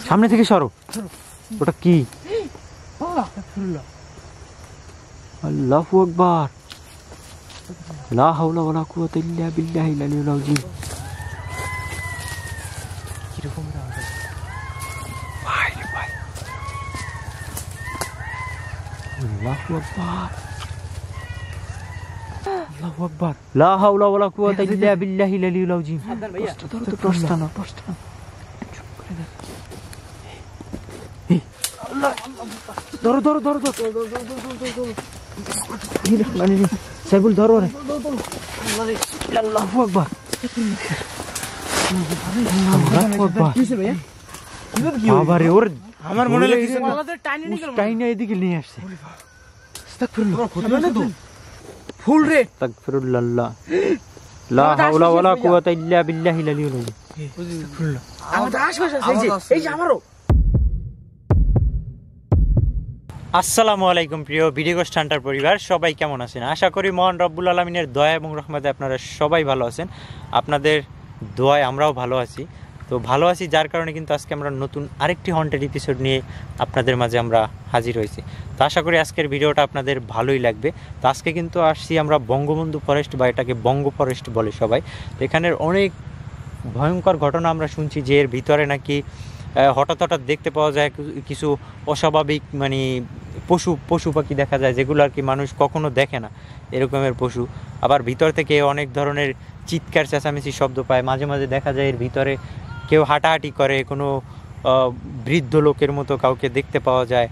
সামনে থেকে সরো। ওটা কি? আল্লাহু আকবার, লা হাওলা ওয়ালা কুওয়াতা ইল্লা বিল্লাহিল আলিয়্যিল আযীম। কিরকম ভাই ভাই, আল্লাহু আকবার, আল্লাহু আকবার, লা হাওলা ওয়ালা কুওয়াতা ইল্লা বিল্লাহিল আলিয়্যিল আযীম। প্রস্তানা ধরো ধরো ধরো ধরো, সাইবুল ধরো রে। আল্লাহু আকবার, বাবারে, ওর আমার মনে লাগছে টাইনা এদিকে নিয়ে আসছে। ফুল রে, আস্তাগফিরুল্লাহ, লা হাওলা ওয়ালা কুওয়াতা ইল্লা বিল্লাহিল আলিয়্যিল আযীম। আমাদের আশেপাশে এই যে আমারও। আসসালামু আলাইকুম প্রিয় ভিডিও গোস্ট হান্টার পরিবার, সবাই কেমন আছেন? আশা করি মহান রব্বুল আলামিনের দয়া এবং রহমতে আপনারা সবাই ভালো আছেন। আপনাদের দোয়ায় আমরাও ভালো আছি। তো ভালো আছি যার কারণে কিন্তু আজকে আমরা নতুন আরেকটি হন্টেড এপিসোড নিয়ে আপনাদের মাঝে আমরা হাজির হয়েছি। তো আশা করি আজকের ভিডিওটা আপনাদের ভালোই লাগবে। তো আজকে কিন্তু আসছি আমরা বঙ্গবন্ধু ফরেস্ট, বা এটাকে বঙ্গ ফরেস্ট বলে সবাই। তো এখানের অনেক ভয়ঙ্কর ঘটনা আমরা শুনছি যে এর ভিতরে নাকি হঠাৎ হঠাৎ দেখতে পাওয়া যায় কিছু অস্বাভাবিক মানে পশু পাখি দেখা যায়, যেগুলো আর কি মানুষ কখনো দেখে না, এরকমের পশু। আবার ভিতর থেকে অনেক ধরনের চিৎকার চেঁচামেচি শব্দ পায়। মাঝে মাঝে দেখা যায় এর ভিতরে কেউ হাঁটাহাঁটি করে, কোনো বৃদ্ধ লোকের মতো কাউকে দেখতে পাওয়া যায়।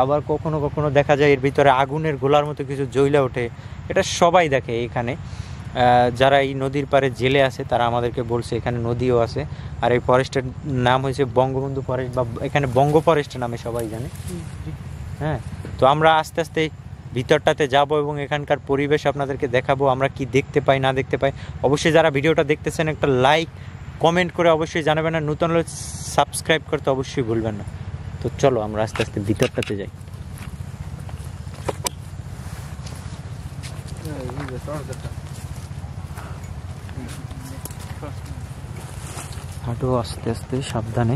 আবার কখনো কখনো দেখা যায় এর ভিতরে আগুনের গোলার মতো কিছু জ্বলে ওঠে। এটা সবাই দেখে এখানে। যারা এই নদীর পাড়ে জেলে আছে তারা আমাদেরকে বলছে এখানে নদীও আছে। আর এই ফরেস্টের নাম হয়েছে বঙ্গবন্ধু ফরেস্ট, বা এখানে বঙ্গ ফরেস্ট নামে সবাই জানে। হ্যাঁ, তো আমরা আস্তে আস্তে ভিতরটাতে যাব এবং এখানকার পরিবেশ আপনাদেরকে দেখাবো, আমরা কি দেখতে পাই না দেখতে পাই। অবশ্যই যারা ভিডিওটা দেখতেছেন একটা লাইক কমেন্ট করে অবশ্যই জানাবেন, আর নতুন হলে সাবস্ক্রাইব করতে অবশ্যই ভুলবেন না। তো চলো আমরা আস্তে আস্তে ভিতরটাতে যাই। হাঁটো আস্তে আস্তে, সাবধানে।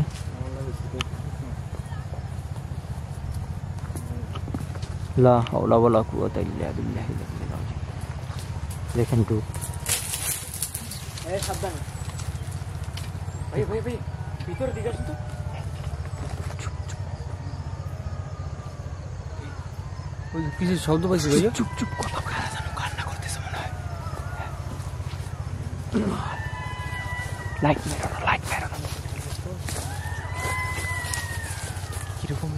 লা হাওলা ওয়ালা কুওয়াতা ইল্লা বিল্লাহিল আলিয়্যিল আযীম। দেখেন তো, এই সাবধানে ভাই ভাই ভাই, ভিতরে দিকে আসুন তো। ওই কিছু শব্দ পাইছি ভাই, চুপ চুপ কথা কারা জানো কান্না করতেছে মনে হয়। লাইট মেরো না, লাইট মেরো না। কিরকম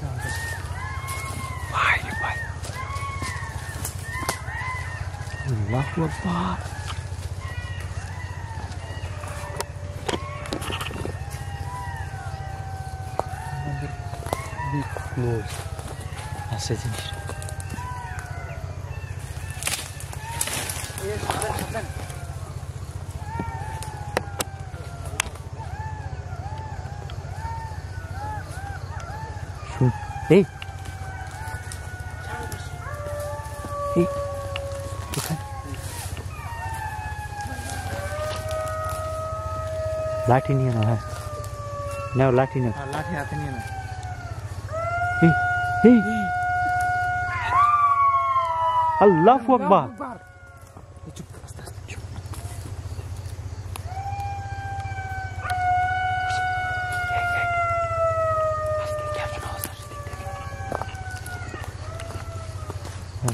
ভাই ভাই, আল্লাহু আকবার। আছে জিনিস এই লাঠি নিয়ে নাও। হ্যাঁ নাও, লাঠি নাও, লাঠি হাতে নিয়ে নাও। আল্লাহু আকবার।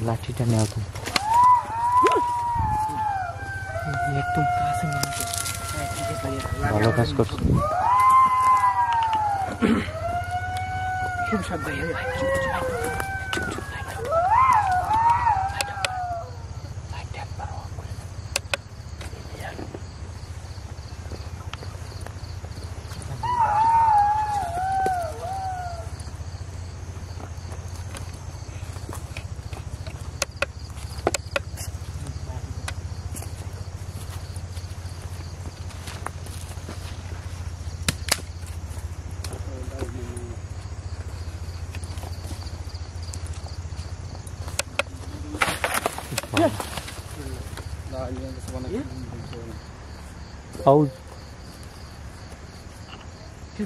লাঠিটা নেও তুমি, একদম কাছে নিয়ে ভালো কাজ করছো। খুব সাবধানে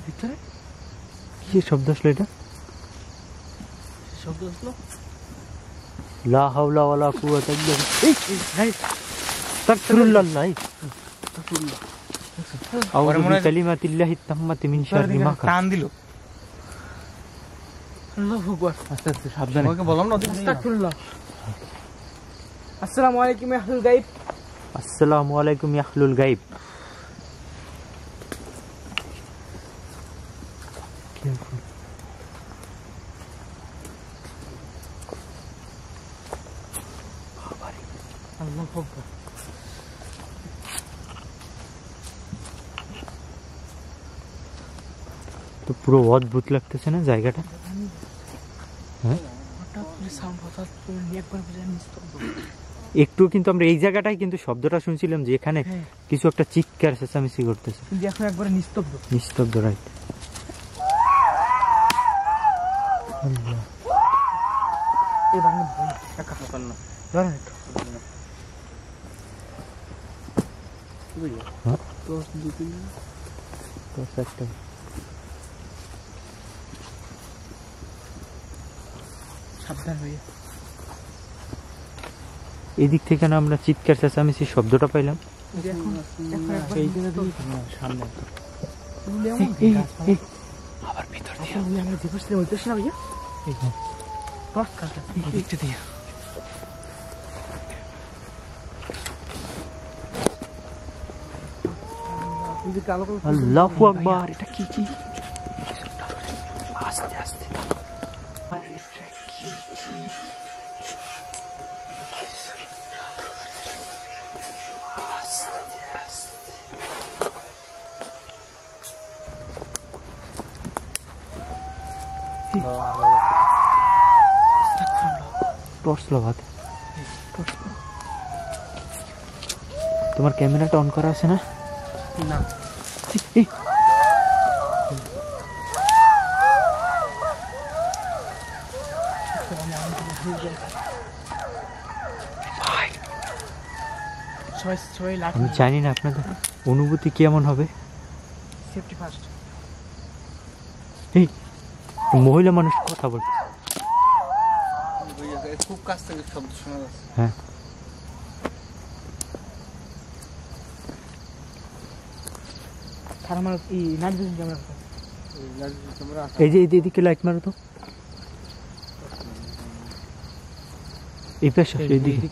ভিতরে কিসের শব্দ আসলো এটা? শব্দ আসলো লা হাওলা ওয়ালা কুওয়াতা ইল্লা বিল্লাহ। এই তাকফিরুল্লাহ। আউযু বিকালিমাতিল্লাহি তাম্মাতি মিন শাররি মা খালাক। টান দিল। আল্লাহু আকবার। আস্তে আস্তে সাবধানে। ওকে বললাম না আস্তাগফিরুল্লাহ। আসসালামু আলাইকুম ইয়া আহলুল গায়ব। আসসালামু আলাইকুম ইয়া আহলুল গায়ব। আল্লাহু আকবার। তো পুরো অদ্ভুত লাগতেছে না জায়গাটা? হ্যাঁ একটু কিন্তু আমরা এই জায়গাটাই কিন্তু শব্দটা শুনছিলাম যে এখানে কিছু একটা চিৎকার চেঁচামেচি করতেছে। এখন একবারে নিস্তব্ধ। নিস্তব্ধ, রাইট। এই বাংলা বই একা হাসান না ধরেন একটু হ্যাঁ তো দুই তো একটা সাবধান হয়ে এদিক থেকে না আমরা চিৎকার চেঁচামেচি শব্দটা পাইলাম। সামনে আবার ভিতর আমরা যে বসছিলাম ওই পাশে না ভাইয়া টর্চ কাটা দেখতে দিয়া আল্লাহু আকবার। এটা কি কি? আস্তে আস্তে টর্চ লাগাতে। তোমার ক্যামেরাটা অন করা আছে না? না আমি জানি না আপনাদের অনুভূতি কেমন হবে। Safety first. এই মহিলা মানুষ কথা বলছে, খুব কাছ থেকে শব্দ শোনা যাচ্ছে। হ্যাঁ আমার এই নাইট ভিশন ক্যামেরা এই যে এদিকে লাইট মারো তো, এই পাশে এইদিকে।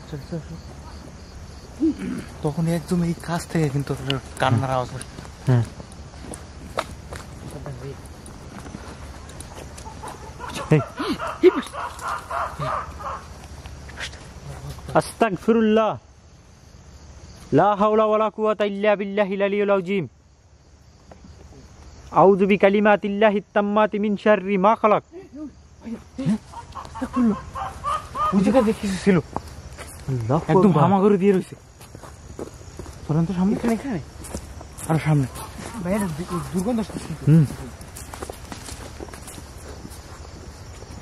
তখন একদম এই কাছ থেকে কিন্তু কান্নার আওয়াজ হচ্ছে। হ্যাঁ আস্তাগফিরুল্লাহ লা হাওলা ওয়ালা কুওয়াতা ইল্লা বিল্লাহিল আলিয়্যিল আযীম আউযু বিকালিমাতিল্লাহিত তাম্মাতি মিন শাররি মা খালাক। বুঝিকা দেখেছিল আল্লাহু একদম আকবার। হামা করে দিয়ে রইছে। চলেন তো সামনে এখানে আর সামনে বাইরে দুর্গন্ধ আসছে।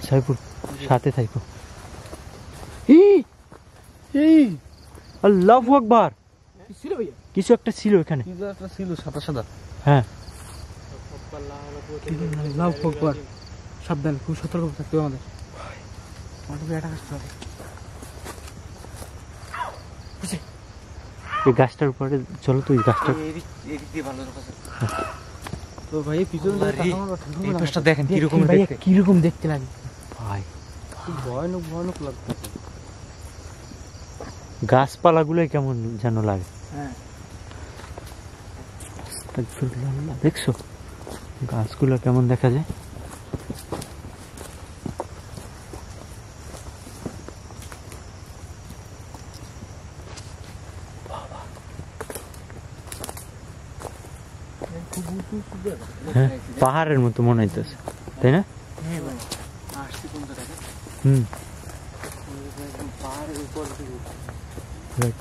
সাইফুল সাথে থাকো। আল্লাহু আকবার। ছিল ভাইয়া কিছু একটা ছিল এখানে, কিছু একটা ছিল সাদা সাদা। হ্যাঁ আল্লাহু আকবার। সাবধান, খুব সতর্ক থাকতে হবে আমাদের। আমাদের এটা আসতে হবে। এই গাছটার উপরে চলো তো, এই গাছটা এদিক দিয়ে ভালো দেখাচ্ছে। তো ভাই পিছনে এই পাশটা দেখেন কিরকম দেখতে, কিরকম দেখতে লাগে ভাই। ভয়ানক ভয়ানক লাগছে। গাছপালাগুলো কেমন যেন লাগে। হ্যাঁ আস্তাগফিরুল্লাহ। দেখছো গাছগুলো কেমন দেখা যায়? হ্যাঁ পাহাড়ের মতো মনে হইতেছে, তাই না? হ্যাঁ ভাই আসছে কোন জায়গায়? পাহাড়ের উপর থেকে রাইট।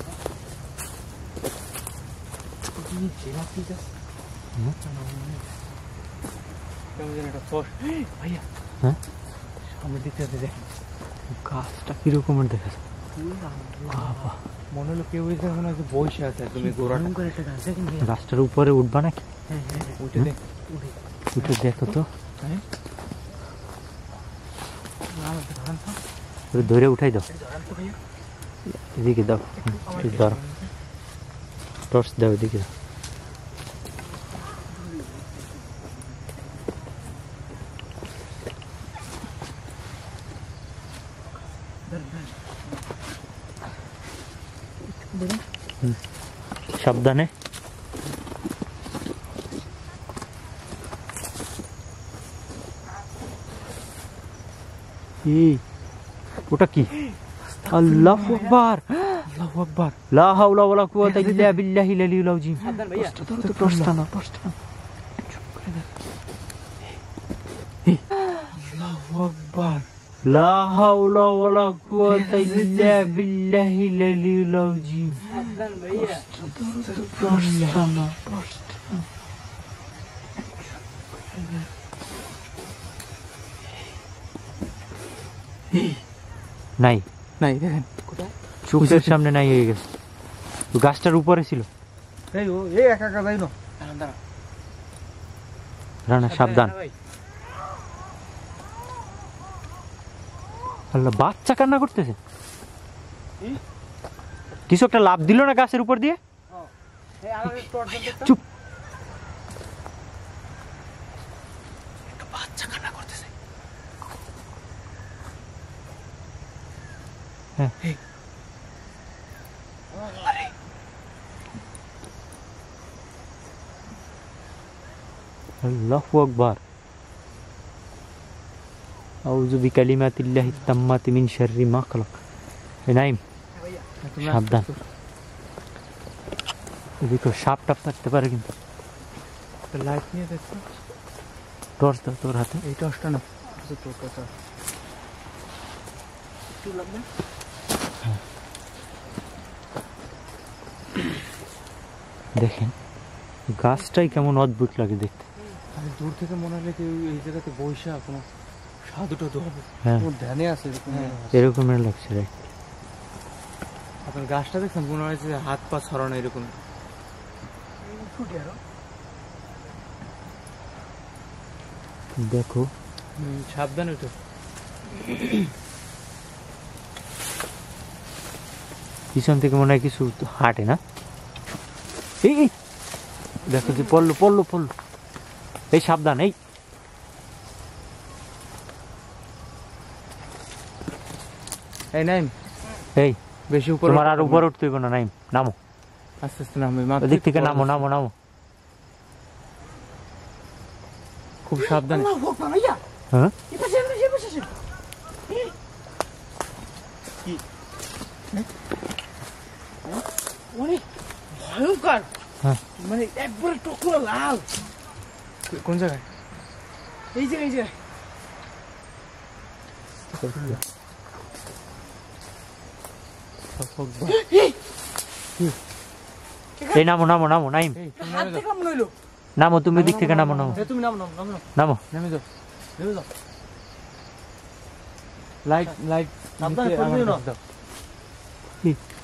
ভাইয়া হ্যাঁ সামনের দিকে দেখেন গাছটা কিরকমের দেখা যায়। মনে হলো কেউ মনে হয় বসে আছে একদম একটা গাছ দেখেন। গাছটার উপরে উঠবা নাকি? হ্যাঁ হ্যাঁ উঠে দেখ, উঠে দেখো তো। হ্যাঁ ধরে উঠাই দাও, এদিকে দাও, ধরো টর্চ দাও, এদিকে দাও। সাবধানে। ওটা কি? আল্লাহু আকবার, আল্লাহু আকবার, লা হাওলা ওয়ালা কুওয়াতা ইল্লা বিল্লাহিল আলিয়্যিল আযীম। টর্চটা না, আল্লাহু আকবার, লা হাওলা ওয়ালা কুওয়াতা ইল্লা বিল্লাহিল আলিয়্যিল আযীম। টর্চটা না, নাই নাই, দেখেন চোখের সামনে নাই হয়ে গেছে। গাছটার উপরে ছিল। এই একা একা যাই না, রানা সাবধান। আল্লাহ, বাচ্চা কান্না করতেছে। কিছু একটা লাভ দিল না গাছের উপর দিয়ে? চুপ, বাচ্চা কান্না করতেছে। হ্যাঁ, আল্লাহু আকবার। আউযু বিকালিমাতিল্লাহি তাম্মাতি মিন শাররি মা খালাক। নাইম সাবধান, এদিকে সাপ টাপ থাকতে পারে কিন্তু। লাইট নিয়ে দেখো, টর্চ দাও তোর হাতে। এই টর্চটা না, দেখেন গাছটাই কেমন অদ্ভুত লাগে দেখতে। দূর থেকে মনে হলে কেউ এই জায়গাতে বৈশা কোনো সাধুটা তো হবে, হ্যাঁ ধ্যানে আছে এরকমের লাগছে। রাইট, আপনার গাছটা দেখছেন মনে হয়েছে হাত পা ছড়ানো এরকম। দেখো সাবধান, ওটা পিছন থেকে মনে হয় কিছু হাঁটে না। এই দেখো যে পড়লো পড়লো পড়লো। এই সাবধান, এই নাইম, এই বেশি উপরে, তোমার আর উপরে উঠতে হইব না। নাইম, নামো, আস্তে আস্তে নামবে, ওদিক থেকে নামো নামো নামো। খুব সাবধানে। হ্যাঁ, অনেক ভয়ঙ্কর, হ্যাঁ মানে একবারে টকরা লাল। কোন জায়গায়? এই জায়গায়, এই জায়গায়। এই নামো নামো নামো। নাইম নামো, তুমি দিক থেকে নামো নামো তুমি নামো, নামো, নামো, নামো। নেমে যাও, নেমে যাও। লাইট, লাইট সাবধানে পড়বে না।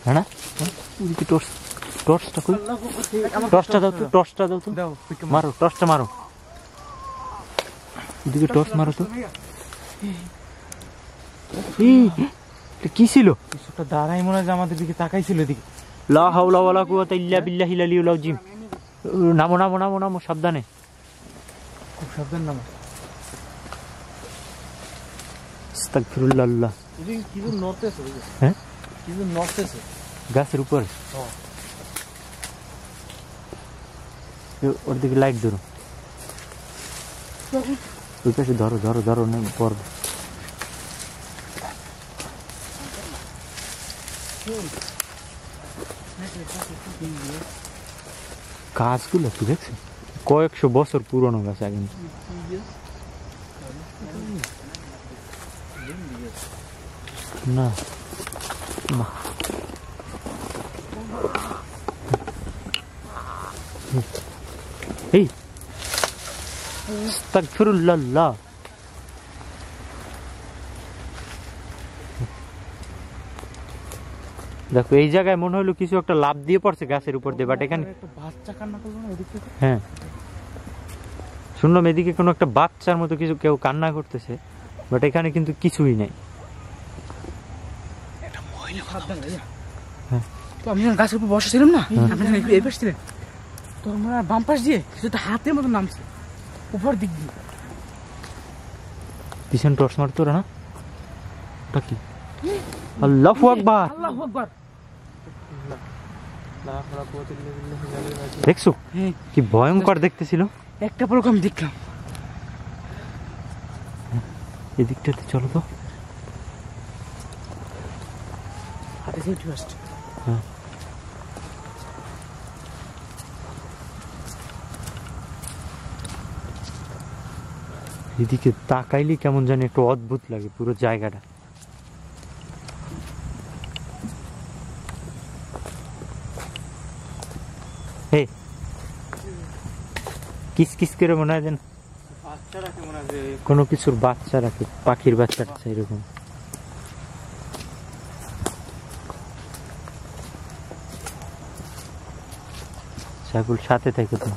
হ্যাঁ, ওদিকে টর্চ, টর্চটা কই? টর্চটা দাও তো, টর্চটা দাও তো, দাও, মারো টর্চটা মারো। ওদিকে টর্চ মারো তো। এটা কি ছিল? কিছুটা দাঁড়াই মনে হয় যে আমাদের দিকে তাকাইছিল এদিকে। লা হাওলা ওয়ালা কুওয়াতা ইল্লা বিল্লাহিল আলিয়্যিল আযীম। নামো নামো নামো নামো, সাবধানে, খুব সাবধান নামো। আস্তাগফিরুল্লাহ। এদিকে কিছু নড়তেছে, হ্যাঁ কিছু নড়তেছে গাছের উপরে। ওর দিকে লাইট ধরো, ওই পাশে ধরো ধরো ধরো, না পড়বে। গাছগুলো কি দেখছেন? কয়েকশো বছর পুরনো গাছ আগে। না এই আস্তাগফিরুল্লাহ। দেখো এই জায়গায় মনে হলো কিছু একটা লাভ দিয়ে পড়ছে গাছের উপর দিয়ে, বাট এখানে একটা বাচ্চা কান্না করলো না ওদিক থেকে। হ্যাঁ শুনলাম এদিকে কোনো একটা বাচ্চার মতো কিছু কেউ কান্না করতেছে, বাট এখানে কিন্তু কিছুই নাই। হ্যাঁ। তো আমি যখন গাছের উপর বসেছিলাম না, আপনি এই পাশ ছিলেন, তো আমরা বাম পাশ দিয়ে সেটা হাতের মতো নামছে উপর দিক দিয়ে। পিছন টর্চ মারতো ওরা না, ওটা কি? আল্লাহু আকবার, আল্লাহু আকবার। দেখছো হ্যাঁ, কি ভয়ঙ্কর দেখতেছিল। একটা পর আমি দেখলাম। এদিকটাতে চলো তো। হাতে সেফটি ফার্স্ট। হ্যাঁ, এদিকে তাকাইলে কেমন জানি একটু অদ্ভুত লাগে পুরো জায়গাটা। হে কিস কিস করে মনে হয় যেন কোনো কিছুর বাচ্চা রাখে, পাখির বাচ্চা টাচ্চা এরকম। সাইফুল সাথে থাকে তো।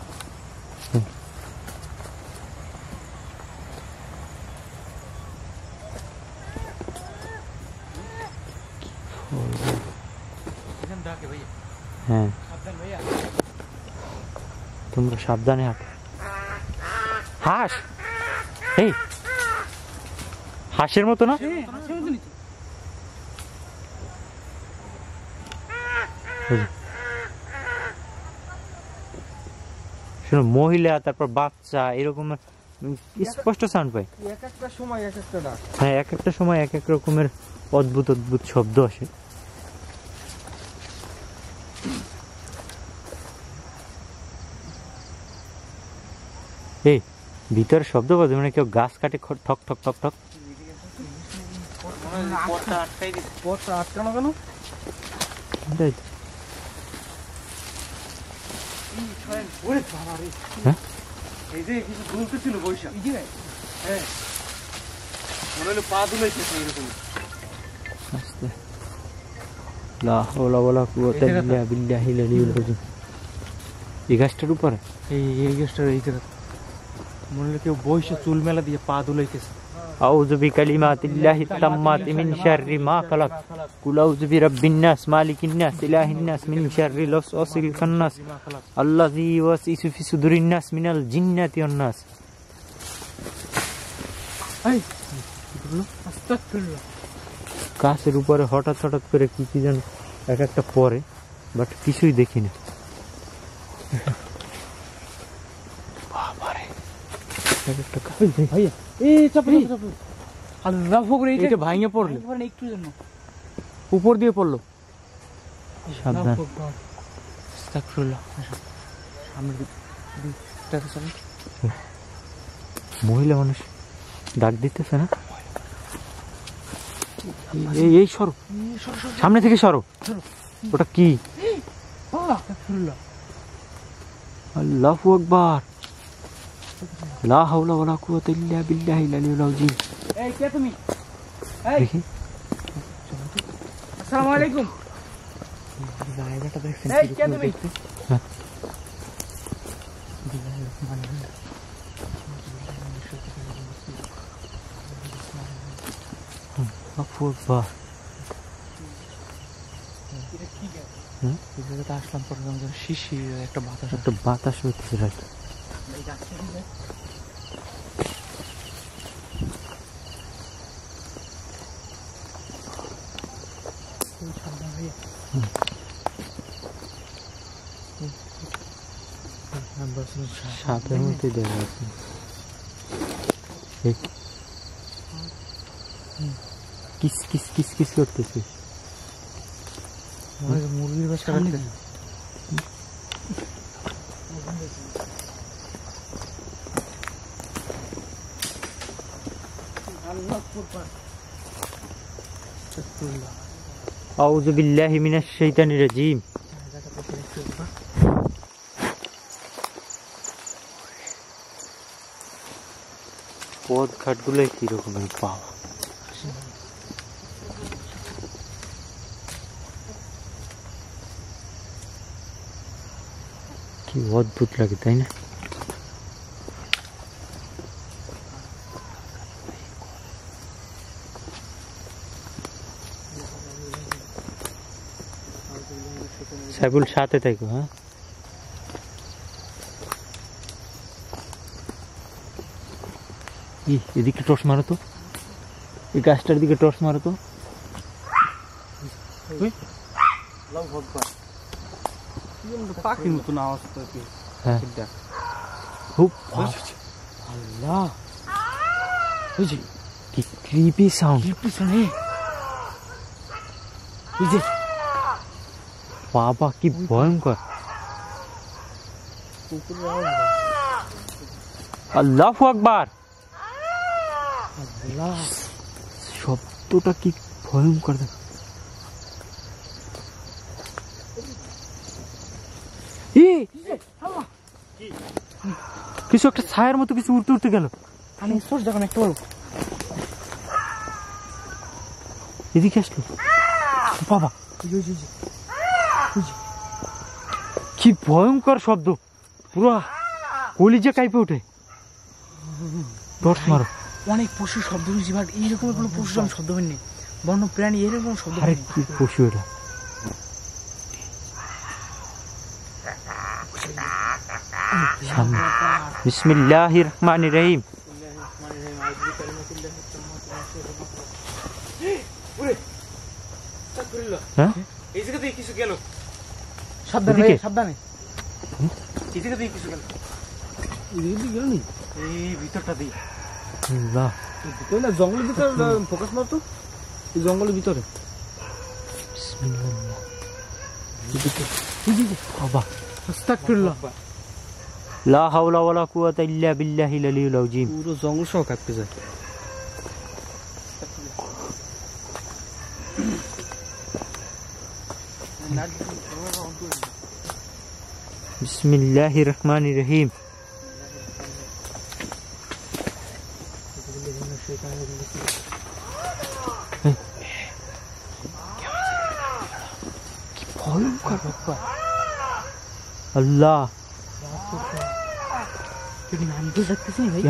হ্যাঁ, তোমরা সাবধানে হাঁটো। হাঁস, এই হাঁসের মতো না? শোনো, মহিলা তারপর বাচ্চা এরকম স্পষ্ট সাউন্ড পাই। এক একটা সময় এক একটা ডাক। হ্যাঁ, এক একটা সময় এক এক রকমের অদ্ভুত অদ্ভুত শব্দ আসে। এই ভিতরে শব্দ বাজে, মানে কেউ গাছ কাটে ঠক ঠক ঠক ঠক। আটকানো কেন? এটাই তো। হ্যাঁ? এই যে কিছু দুলতেছিল বৈশা, হ্যাঁ, মনে হলো পা দুলাইতেছে এরকম। আস্তে। লা হাওলা ওয়ালা কুওয়াতা ইল্লা বিল্লাহিল আলিয়্যিল আযীম। এই গাছটার উপরে, এই গাছটার এই জায়গা মনে হলো কেউ বৈশা চুল মেলা দিয়ে পা দুলাইতেছে। আউযু বিকালিমাতিল্লাহি তাম্মাতি মিন শাররি মা খালাক। কুল আউযু বিরাব্বিন নাস মালিকিন নাস ইলাহিন নাস মিন শাররিল ওয়াসওয়াসিল খান্নাস আল্লাযী ইউওয়াসওয়িসু ফি সুদুরিন নাস মিনাল জিন্নাতি ওয়ান নাস। এই আস্তাগফিরুল্লাহ। গাছের উপরে হঠাৎ হঠাৎ করে কি কি যেন এক একটা পরে, বাট কিছুই দেখি না। বাবারে, এক একটা ভাইয়া এই চাপ চাপ। আল্লাহু আকবার। এটা ভাঙে পড়লো একটু জন্য, উপর দিয়ে পড়লো। সাবধান। আস্তাগফিরুল্লাহ। সামনের দিকটাতে চল। মহিলা মানুষ ডাক দিতেছে না? এই এই সরো, সামনে থেকে সরো। ওটা কি? আস্তাগফিরুল্লাহ। আল্লাহু আকবার, লা হাওলা ওয়ালা কুওয়াতা ইল্লা বিল্লাহিল আলিয়্যিল আযীম। এই কে তুমি? এই দেখি আসসালামু আলাইকুম। জায়গাটা দেখছেন এই কে তুমি? আল্লাহু আকবার। আসলাম পরে শিশির একটা বাতাস, একটা বাতাস হইতেছে রাইট। সাপের মধ্যে দেখা যাচ্ছে। কিস কিস কিস কিস করতেছে। মুরগির বাচ্চা। আউযু বিল্লাহি মিনাশ শাইতানির রাজীম। পথ ঘাটগুলো কিরকম পাওয়া, কি অদ্ভুত লাগে তাই না? সাইফুল সাথে থাকো। হ্যাঁ এদিকে টর্চ মারো তো, এই গাছটার দিকে টর্চ মারো তো। পাখির মতন আওয়াজ তো হ্যাঁ খুব আল্লাহ ওই যে কি ক্রিপি সাউন্ড। কি পিছনে এই যে বাবা কি ভয়ঙ্কর। আল্লাহু আকবার। আল্লাহ শব্দটা কি ভয়ঙ্কর। কিছু একটা ছায়ার মতো কিছু উড়তে উড়তে গেল। আমি সোর্স দেখো একটা বলো এদিকে আসলো বাবা, কি ভয়ঙ্কর শব্দ, পুরো কলিজা কাঁপে ওঠে। টর্চ মারো। অনেক পশু শব্দ শুনছি বাট এইরকম কোনো পশু আমি শব্দ হয়নি, বন্য প্রাণী এরকম শব্দ আরে হয়নি। কি পশু এটা? বিসমিল্লাহির রহমানির রহিম। হ্যাঁ এই জায়গা দিয়ে কিছু গেল, সাবধানে এদিকে? সাবধানে। এই জায়গা দিয়ে কিছু গেল, এই দিকে গেল নি, এই ভিতরটা দিয়ে। আল্লাহ, ভিতরে না জঙ্গলের ভিতরে ফোকাস মারতো, এই জঙ্গলের ভিতরে। বিসমিল্লাহ। বাবা আস্তাগফিরুল্লাহ। লা হাওলা ওয়ালা কুওয়াতা ইল্লা বিল্লাহিল আলিয়্যিল আযীম। পুরো জঙ্গল সহ কাঁপতে যায়। বিসমিল্লাহির রহমানির রহিম। কি ভয়ঙ্কর ব্যাপার। আল্লাহ, আমি তো দেখতেছি না ভাই।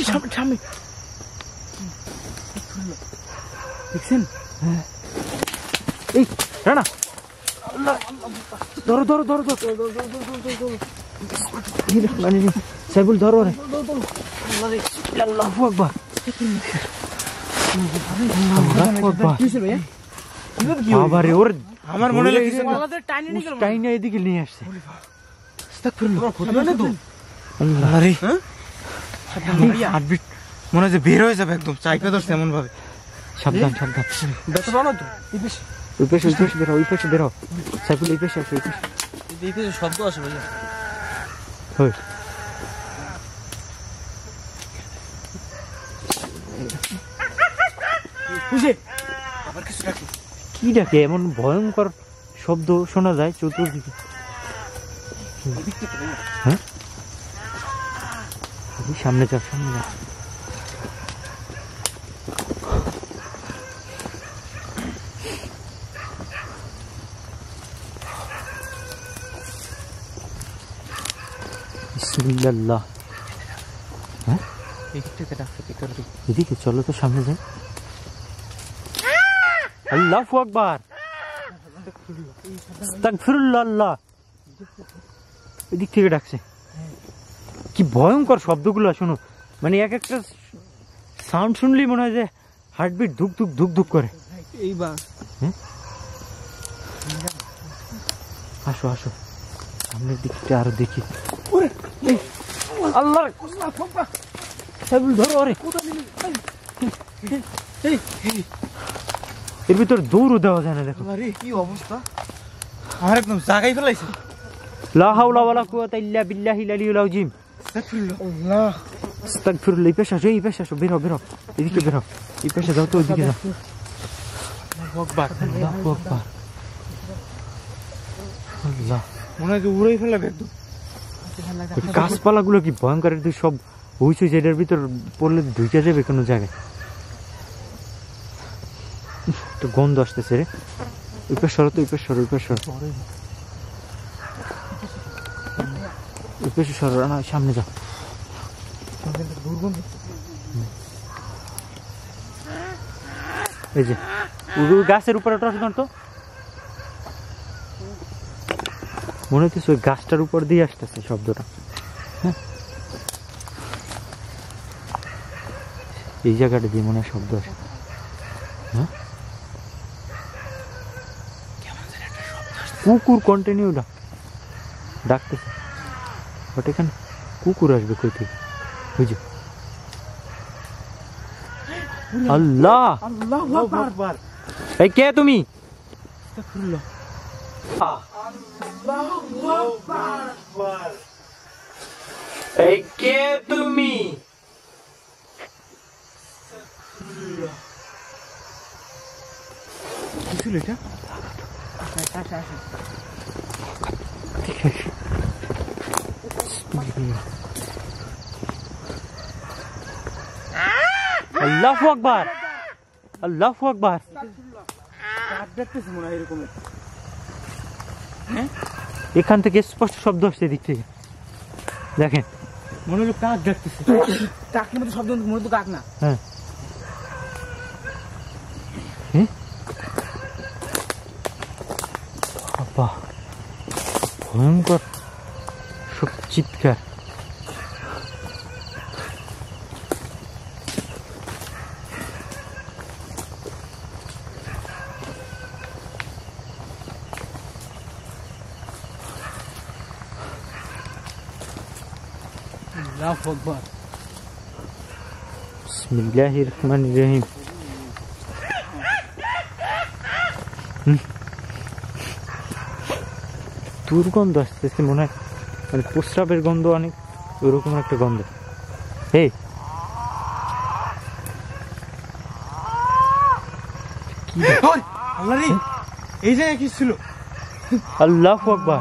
সামনে সামনে দেখছেন? হ্যাঁ এই রানা, আল্লাহ ধরো ধরো ধরো ধরো। সাইফুল ধরো রে। আল্লাহু আকবার। আল্লাহু আকবার। কি হয়েছে ভাইয়া? বাবা রে, ওর আমার মনে লাগছে গলাতে টাইনে নিয়ে গেল। টাইনা এদিকে নিয়ে আসছে। আস্তাগফিরুল্লাহ। আল্লাহ রে, হার্টবিট মনে হয় যে বের হয়ে যাবে একদম, চাইপে ধরছে এমন ভাবে। সাবধান সাবধান। ব্যথা পাও না তো? ওই পাশে বেরো, ওই পাশে বেরো। সাইফুল এই পাশে আসো, এই পাশে। এই যে শব্দ আসে ভাইয়া। হই বুঝে আবার কিছু ডাকে। কি ডাকে? এমন ভয়ঙ্কর শব্দ শোনা যায় চতুর্দিকে। হ্যাঁ সামনে যাও, সামনে যাও। বিসমিল্লাহ। হ্যাঁ এদিকে চলো তো, সামনে যাই। আল্লাহু আকবার। আস্তাগফিরুল্লাহ। আল্লাহ এদিক থেকে ডাকছে। কি ভয়ঙ্কর শব্দগুলো শোনো, মানে এক একটা সাউন্ড শুনলেই মনে হয় যে হার্টবিট ধুক ধুক ধুক ধুক করে। এইবার আসো আসো, সামনের দিকটা আরো দেখি। আল্লাহ, সাইফুল ধরো। আরে এর ভিতর দৌড়ও দেওয়া যায় না, দেখো। আরে কি অবস্থা, আমার একদম জাগাই ফেলাইছে। লা হাওলা ওয়ালা কুওয়াতা ইল্লা বিল্লাহিল আলিয়্যিল আযীম। আস্তাগফিরুল্লাহ। আস্তাগফিরুল্লাহ। এই পাশে আসো, এই পাশে আসো, বেরো বেরো, এদিকে বেরো। এই পাশে যাও তো, ওইদিকে যাও। আল্লাহু আকবার। আল্লাহু আকবার। আল্লাহ, মনে হয় যে উড়াই ফেলাবে একদম। গাছপালা গুলো কি ভয়ঙ্কর, সব হইছে যেটার ভিতর পড়লে ঢুকে যাবে কোনো জায়গায়। তো গন্ধ আসতেছে রে। ওই পাশ সরো তো, ওই পাশ সরো, ওই পাশ সরো, ওই পাশে সরো। না সামনে যাও। এই যে গাছের উপরে টর্চ মারতো। মনে হচ্ছে ওই গাছটার উপর দিয়ে আসতেছে শব্দটা। হ্যাঁ, এই জায়গাটা দিয়ে মনে হয় শব্দ আসে। হ্যাঁ, কুকুর কন্টিনিউ ডাকতেছে, বাট এখানে কুকুর আসবে কই থেকে? বুঝো, আল্লাহ আল্লাহু আকবার। এই কে তুমি? আস্তাগফিরুল্লাহ। এই কে তুমি? কি ছিল এটা? আচ্ছা। আল্লাহু আকবার, আল্লাহু আকবার। কাক ডাকতেছে মনে হয় এরকম। এখান থেকে স্পষ্ট শব্দ আসছে দিক থেকে, দেখেন মনে হলো কাক ডাকতেছে। কাকের মতো শব্দ, মনে তো কাক না। হ্যাঁ, বাবা ভয়ঙ্কর সব চিৎকার। আল্লাহু আকবার। বিসমিল্লাহির রহমানির রহিম। দুর্গন্ধ আসতেছে মনে হয়, মানে প্রস্রাবের গন্ধ, অনেক ওরকম একটা গন্ধ। এই আল্লাহ রে, এই জায়গায় কি ছিল? আল্লাহু আকবার।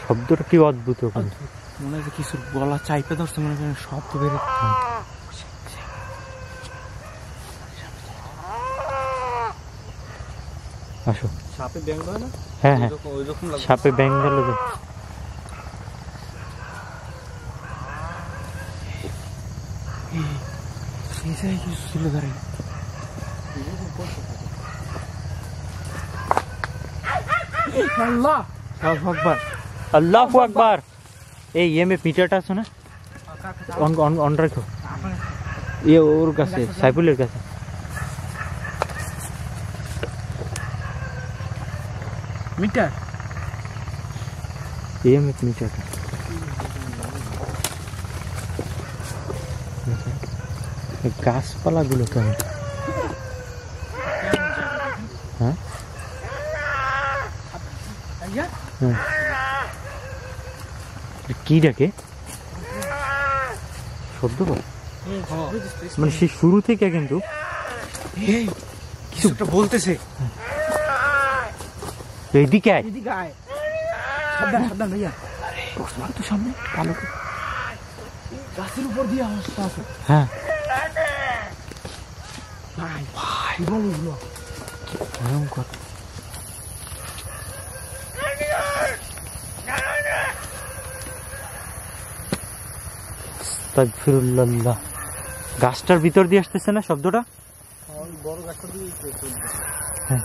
শব্দটা কি অদ্ভুত ওখানে। মনে হয় কিছু গলা চাইপে ধরছে, মনে হয় শব্দ বের। আসো। সাপে ব্যাং হয় না? হ্যাঁ, ওই রকম লাগে। সাপে ব্যাং গেল তো। এই জায়গায় কিছু ছিল দাঁড়াই। আল্লাহ, আল্লাহু আকবার, আল্লাহু আকবার। এই এমএ মিটারটা আছে না, অন রাখো। ওর কাছে, সাইফুলের কাছে। মিটার এমএ মিটারটা গাছপালাগুলো কেমন? হ্যাঁ, কি ডাকে শব্দ করে? মানে সেই শুরু থেকে কিন্তু কিছু একটা বলতেছে। এইদিকে আয়, এদিকে আয়। সাবধান ভাইয়া। তো সামনে ভালো করে। গাছের উপর দিয়ে আওয়াজটা আছে। হ্যাঁ, ভাই কি বল এগুলো? ভয়ঙ্কর। আস্তাগফিরুল্লাহ। গাছটার ভিতর দিয়ে আসতেছে না শব্দটা? বড় গাছটা দিয়ে। হ্যাঁ,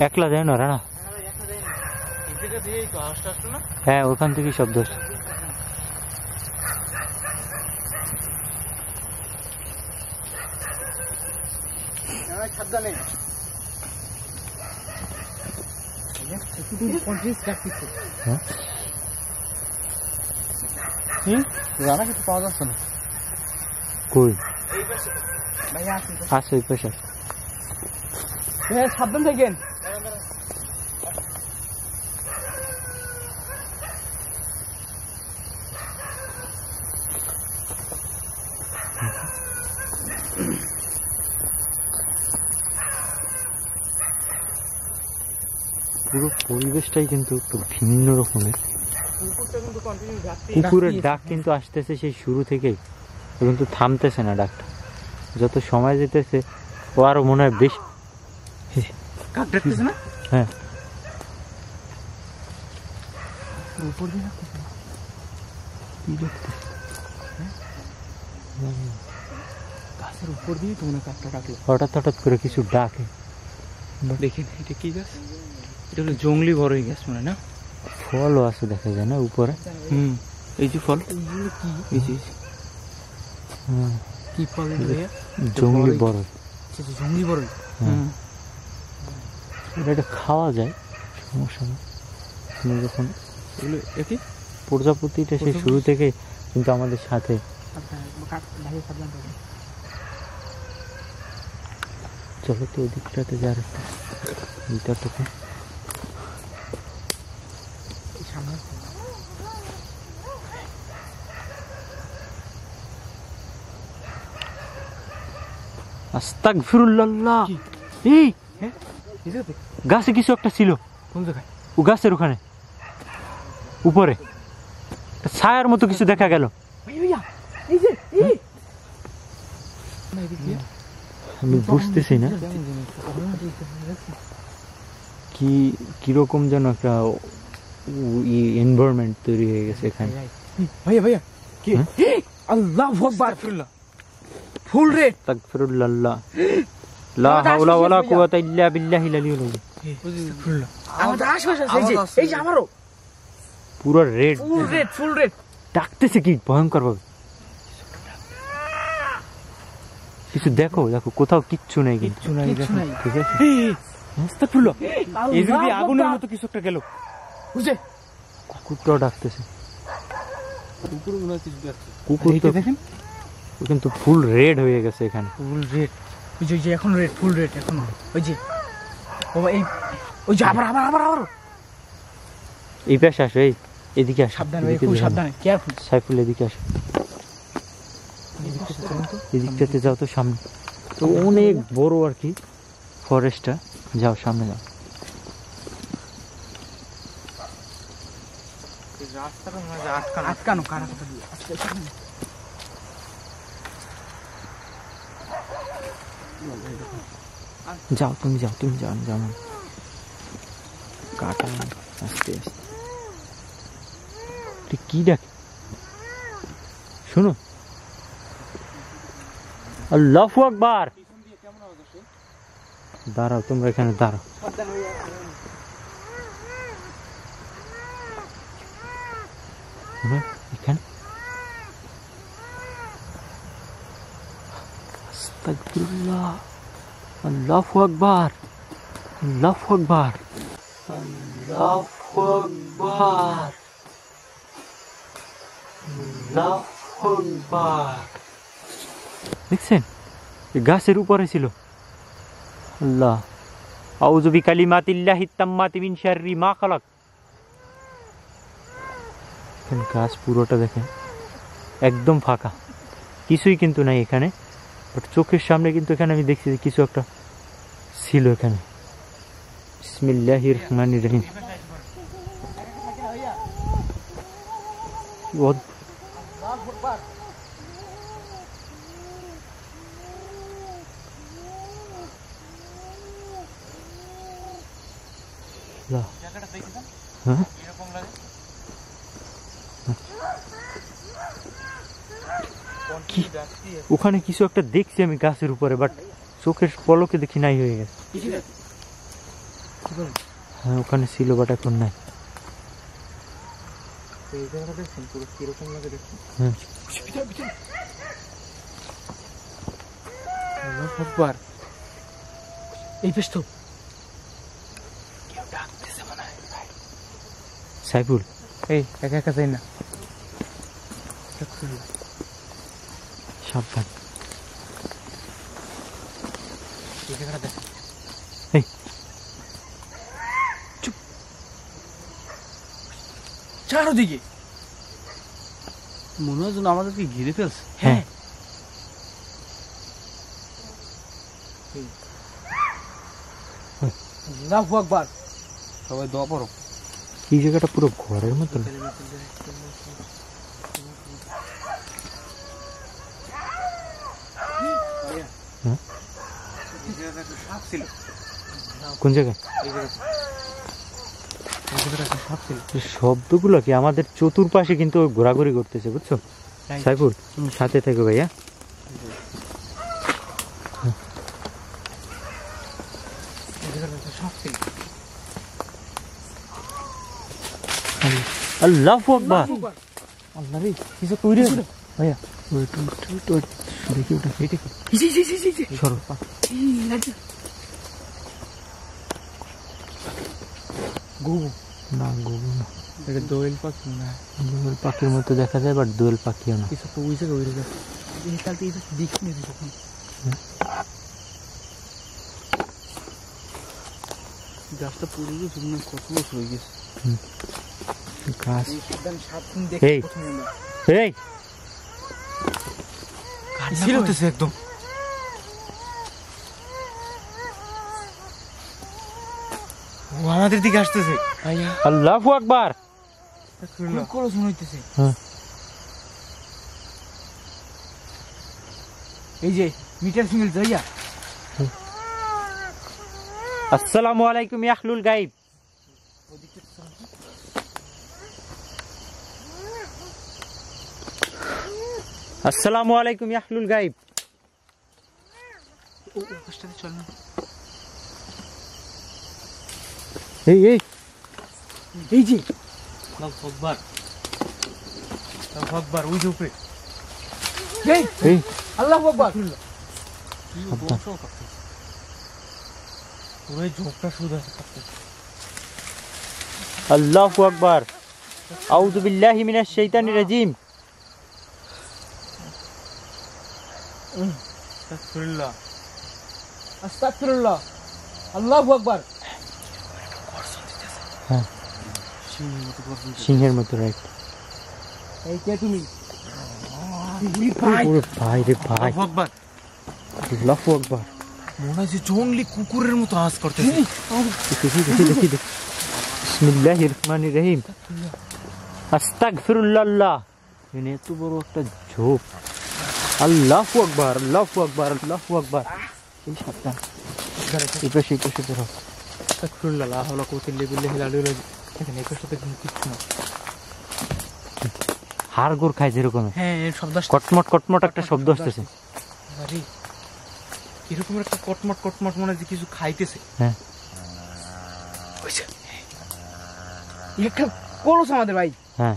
একলা যায় না রানা। হ্যাঁ, ওখান থেকে শব্দ আসছে। সাবধানে। হ্যাঁ, রানা কিছু পাওয়া যাচ্ছে না। কই ভাইয়া আছে ওই পাশে। সাবধান থাকেন। পুরো পরিবেশটাই কিন্তু একটু ভিন্ন রকমের। কুকুরের ডাক কিন্তু আসতেছে সেই শুরু থেকেই, কিন্তু থামতেছে না ডাকটা। যত সময় যেতেছে ও আরো মনে হয় বেশ। কাক ডাকতেছে না? হ্যাঁ উপর দিয়ে কি দেখতে গাছের উপর দিয়ে তো মনে হয় কাকটা ডাকলো। হঠাৎ হঠাৎ করে কিছু ডাকে। দেখেন এটা কি গাছ? এটা হলো জঙ্গলি বড়ই গাছ মনে হয় না? ফলও আছে দেখা যায় না উপরে। এই যে ফল কি এই যে হুম, কি ফল এটা ভাইয়া? জঙ্গলি বড়। জঙ্গলি বড়ই। এটা খাওয়া যায়, সমস্যা নেই। কিন্তু যখন এগুলো একই প্রজাপতিটা সেই শুরু থেকে কিন্তু আমাদের সাথে। চলো তো ওদিকটাতে যার ভিতরটাতে আস্তাগফিরুল্লাহ। এই গাছে কিছু একটা ছিল। কোন জায়গায়? ও গাছের ওখানে উপরে একটা ছায়ার মতো কিছু দেখা গেল। আমি বুঝতেছি না কি কিরকম যেন একটা এনভায়রনমেন্ট তৈরি হয়ে গেছে এখানে। ভাইয়া ভাইয়া কি? আল্লাহু আকবার। ফুল রেড। আস্তাগফিরুল্লাহ। লা হাওলা ওয়ালা কুওয়াতা ইল্লা বিল্লাহিল আলিয়্যিল আযীম। আমাদের আশেপাশে আছে এই যে আমারও পুরো রেড, ফুল রেড ডাকতেছে কি ভয়ঙ্কর ভাবে। কিছু দেখো দেখো কোথাও কিচ্ছু নেই কিন্তু। কিচ্ছু নাই। ঠিক আছে আস্তাগফিরুল্লাহ। এই যদি আগুনের মতো কিছু একটা গেল বুঝে কুকুরটাও ডাকতেছে। কুকুর মনে হয় কিছু যাচ্ছে। কুকুর তো দেখেন ও কিন্তু ফুল রেড হয়ে গেছে এখানে। ফুল রেড। ওই যে এখন রেড ফুল রেড এখন ওই যে ও এই ওই যে আবার আবার আবার আবার এই পাশে আসো, এই এদিকে আসো। সাবধানে ভাই, খুব সাবধানে, কেয়ারফুল। সাইফুল এদিকে আসো, এদিকটাতে যাও তো সামনে। তো অনেক বড় আর কি ফরেস্টটা। যাও সামনে যাও। রাস্তাটা মনে হয় আটকানো কারা কথা দিয়ে। যাও তুমি যাও, তুমি যাও, যাও না। কাটা আস্তে আস্তে। কি ডাকে শোনো? আল্লাহু আকবার। দাঁড়াও তোমরা এখানে দাঁড়াও। এখানে আস্তাগফিরুল্লাহ। আল্লাহু আকবার, আল্লাহু আকবার, আল্লাহু আকবার, আল্লাহু আকবার। দেখছেন গাছের উপরে ছিল। আল্লাহ আউযু বিকালিমাতিল্লাহিত তাম্মাতি মিন শাররি মা খালাক। গাছ পুরোটা দেখেন একদম ফাঁকা, কিছুই কিন্তু নাই এখানে। বাট চোখের সামনে কিন্তু এখানে আমি দেখছি যে কিছু একটা ছিল এখানে। বিসমিল্লাহির রহমানির রহিম। হ্যাঁ ওখানে কিছু একটা দেখছি আমি গাছের উপরে, বাট চোখের পলকে দেখি নাই হয়ে গেছে। হ্যাঁ ওখানে ছিল বাট এখন নাই। এই পেশ তো সাইফুল এই একা একা যাই না, সাবধান। চুপ চারদিকে মনে হয় যেন আমাদেরকে ঘিরে ফেলছে। হ্যাঁ আল্লাহু আকবার। সবাই দোয়া পড়ো। এই জায়গাটা পুরো ঘরের মতো। কোন জায়গায়? শব্দগুলো কি আমাদের চতুর্পাশে কিন্তু ঘোরাঘুরি করতেছে, বুঝছো সাইফুল? সাথে থেকে ভাইয়া। আল্লাহু আকবার। আল্লাহ রে, কিছু তৈরি হলো ভাইয়া। দেখি ওটা সরো। গুগু না, গুগু না, এটা দোয়েল পাখি না। দোয়েল পাখির মতো দেখা যায়, বাট দোয়েল পাখিও না। কিছু তো ওই জায়গায় ওই জায়গায় এই কালকে এই দেখি না যখন গাছটা পুরো জন্য কত বছর হয়ে গেছে। গাছ সাবধান সাবধান দেখে এই প্রথমে না এই ছিল হতেছে একদম। ও আমাদের দিকে আসতেছে ভাইয়া। আল্লাহু আকবার। কোন শুন হইতেছে। হ্যাঁ, এই যে মিটার সিঙ্গেল যাইয়া। আসসালামু আলাইকুম ইয়া আহলুল গায়ব। আসসালামু আলাইকুম ইয়া আহলুল গায়ব। ও কষ্টতে চল না। এই এই এই যে আল্লাহু আকবার, আল্লাহু আকবার, ওই যে উপরে। এই এই আল্লাহু আকবার। সাবধান। পুরো ঝোপটা শুধু আল্লাহু আকবার। আউযু বিল্লাহি মিনাশ শাইতানির রাজিম। আস্তাগফিরুল্লাহ, আস্তাগফিরুল্লাহ, আল্লাহু আকবার। হ্যাঁ, সিংহের মতো, রাইট। এই কে তুমি? ওরে ভাই রে ভাই, আল্লাহু আকবার। আল্লাহু আকবার। মনে হয় যে জঙ্গলি কুকুরের মতো আওয়াজ করতেছে। দেখি দেখি দেখি দেখি। বিসমিল্লাহির রহমানির রহিম। আস্তাগফিরুল্লাহ। এনে এত বড় একটা ঝোপ। আল্লাহু আকবার, আল্লাহু আকবার, আল্লাহু আকবার। এই সাবধান, এই পাশে এই পাশে ধরো। আস্তাগফিরুল্লাহ, লা হাওলা কুওয়াতা ইল্লা বিল্লাহিল আলিয়্যিল আযীম। দেখেন এই পাশে কিন্তু কিচ্ছু না। হাড় গোড় খায় যেরকম, হ্যাঁ, এই শব্দ আসছে। কটমট কটমট একটা শব্দ আসতেছে। আরে এরকম একটা কটমট কটমট মনে হয় যে কিছু খাইতেছে। হ্যাঁ, বুঝছে একটা কলস আমাদের ভাই। হ্যাঁ,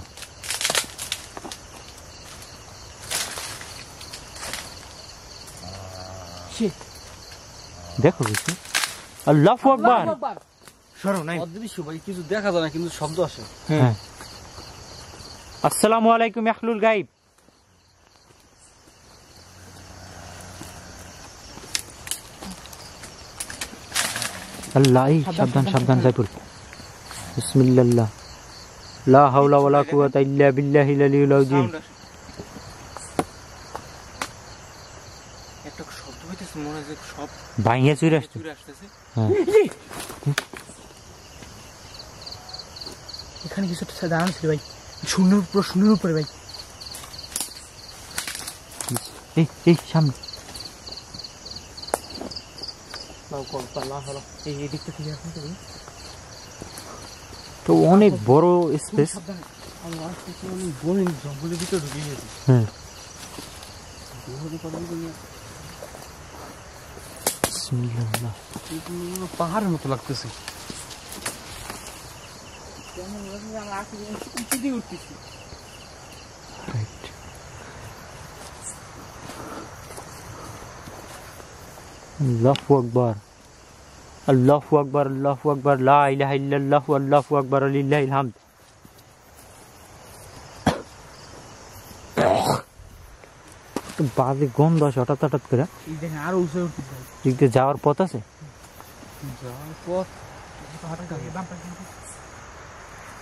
সে দেখো কিছু। আল্লাহু আকবার। সরো নাই অদৃশ্য ভাই, কিছু দেখা যায় না কিন্তু শব্দ আসে। হ্যাঁ। আসসালামু আলাইকুম ইয়া আহলুল গায়ব। আল্লাহ, এই সাবধান সাবধান সাইফুল। বিসমিল্লাহ, লা হাওলা ওয়ালা কুওয়াতা ইল্লা বিল্লাহিল আলিয়্যিল আযীম। একটা শব্দ হইতেছে, মনে হয় যে সব ভাইয়া চুরে আসছে। চুরে আসতেছে। হ্যাঁ, এখানে কিছু একটা দাঁড়ানো ছিল ভাই, শূন্যের উপর, শূন্যের উপরে ভাই। এই এই সামনে। এই দিকটা ঠিক আছে তো ভাই? তো অনেক বড় স্পেস। বন জঙ্গলের ভিতরে ঢুকে গেছে। হ্যাঁ, বিসমিল্লাহ। পাহাড়ের মতো লাগতেছে। রাইট। আল্লাহু আকবার, আল্লাহু আকবার, আল্লাহু আকবার, লা ইলাহা ইল্লাল্লাহ, আল্লাহু আকবার, লিল্লাহিল হামদ। তো বাজে গন্ধ আসে হঠাৎ হঠাৎ করে। এই দেখেন আরো উঁচু উঠতেছে ভাই। দিক দিয়ে যাওয়ার পথ আছে? যাওয়ার পথ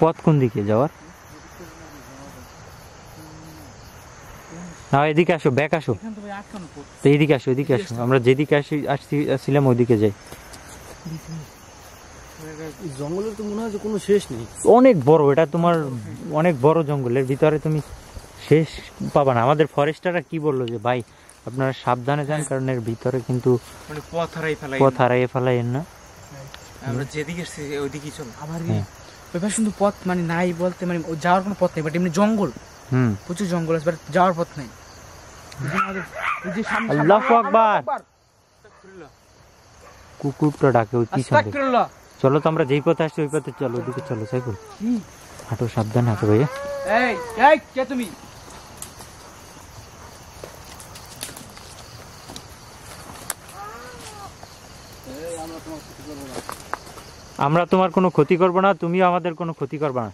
পথ কোন দিকে যাওয়ার? না, এদিকে আসো, ব্যাক আসো। এখান তো ভাই আটকানো পথ। তো এইদিকে আসো, এদিকে আসো। আমরা যেদিকে আসছিলাম ওইদিকে যাই। জঙ্গলের তো মনে হয় যে কোনো শেষ নেই। অনেক বড় এটা, তোমার অনেক বড় জঙ্গলের ভিতরে তুমি শেষ পাবা না। আমাদের ফরেস্টাররা কি বললো যে ভাই আপনারা সাবধানে যান, কারণ এর ভিতরে কিন্তু মানে পথ হারাই ফেলাই। পথ হারাইয়ে ফেলাইয়েন না। আমরা যেদিকে এসেছি ওইদিকেই চল আবার হ্যাঁ। ওই পাশে কিন্তু পথ মানে নাই বলতে মানে ও যাওয়ার কোনো পথ নেই বাট এমনি জঙ্গল হুম প্রচুর জঙ্গল আছে বাট যাওয়ার পথ নেই এই যে আমাদের- এই যে সামনে- আল্লাহু আকবার। আকবার। কুকুরটা ডাকে ওই পিছন থেকে। আস্তাগফিরুল্লাহ। চলো তো আমরা যেই পথে আসছি ওই পথে চলো, ওইদিকে চলো সাইফুল। কি? হাঁটো, সাবধানে হাঁটো ভাইয়া। এই এই কে তুমি? আমরা তোমার কোনো ক্ষতি করবো না, তুমিও আমাদের কোনো ক্ষতি করবে না।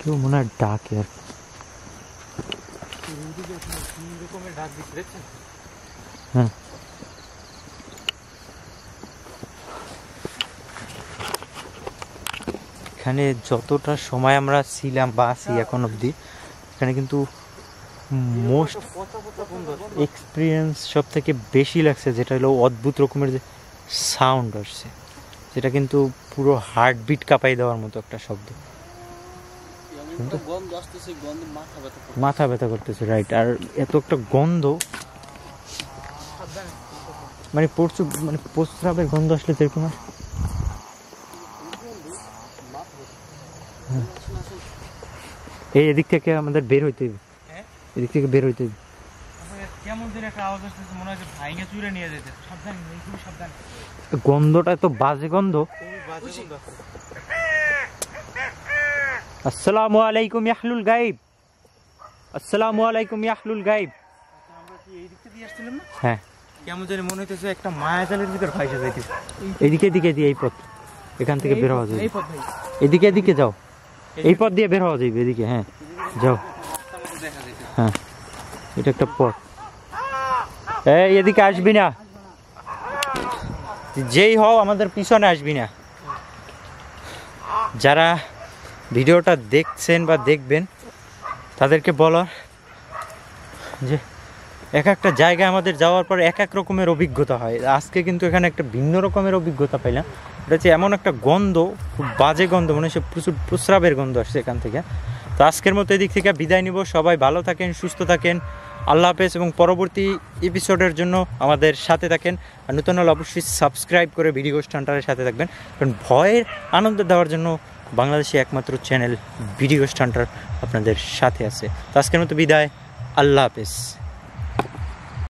কেউ মনে হয় ডাকে আর হ্যাঁ। এখানে যতটা সময় আমরা ছিলাম বা আছি এখন অবধি, এখানে কিন্তু মোস্ট এক্সপিরিয়েন্স সব থেকে বেশি লাগছে যেটা হলো অদ্ভুত রকমের যে সাউন্ড আসছে, যেটা কিন্তু পুরো হার্টবিট কাঁপাই দেওয়ার মতো একটা শব্দ। গন্ধ আসতেছে, গন্ধে মাথা ব্যথা করে। মাথা ব্যথা করতেছে, রাইট। আর এত একটা গন্ধ, মানে প্রচুর মানে প্রস্রাবের গন্ধ আসলে তো এরকম হয়। হ্যাঁ। এই এদিক থেকে আমাদের বের হইতে হবে, এদিক থেকে বের হইতে হবে। কেমন যেন একটা আওয়াজ আসতেছে, মনে হয় যে ভাইঙ্গা চুরে নিয়ে যেতে। সাবধান, খুব সাবধান। গন্ধটা এত বাজে গন্ধ। আসসালামু আলাইকুম ইয়াহলুল গাইব, আসসালামু আলাইকুম ইয়াহলুল গাইব। আমরা কি এই দিক থেকে আসছিলাম না? হ্যাঁ, কেমন যেন মনে হইতেছে একটা মায়াজালের ভিতর ফাইসা যাইতেছে। এদিকে এদিকে দিয়ে এই পথ, এখান থেকে বের হওয়া যাবে। এই পথ ভাই। এদিকে এদিকে যাও, এই পথ দিয়ে বের হওয়া যাবে এদিকে। হ্যাঁ যাও, দেখা যাইতেছে। হ্যাঁ এটা একটা পথ। এই এদিকে আসবি না, যেই হও আমাদের পিছনে আসবি না। যারা ভিডিওটা দেখছেন বা দেখবেন তাদেরকে বলার যে এক একটা জায়গায় আমাদের যাওয়ার পর এক এক রকমের অভিজ্ঞতা হয়। আজকে কিন্তু এখানে একটা ভিন্ন রকমের অভিজ্ঞতা পাইলাম। এটা হচ্ছে এমন একটা গন্ধ, খুব বাজে গন্ধ, মনে হচ্ছে প্রচুর প্রস্রাবের গন্ধ আসছে এখান থেকে। তো আজকের মতো এদিক থেকে বিদায় নিব। সবাই ভালো থাকেন, সুস্থ থাকেন, আল্লাহ হাফেজ। এবং পরবর্তী এপিসোডের জন্য আমাদের সাথে থাকেন। আর নতুন হলে অবশ্যই সাবস্ক্রাইব করে ভিডিও গোস্ট হান্টারের সাথে থাকবেন, কারণ ভয়ের আনন্দ দেওয়ার জন্য বাংলাদেশে একমাত্র চ্যানেল ভিডিও গোস্ট হান্টার আপনাদের সাথে আছে। তো আজকের মতো বিদায়, আল্লাহ হাফেজ।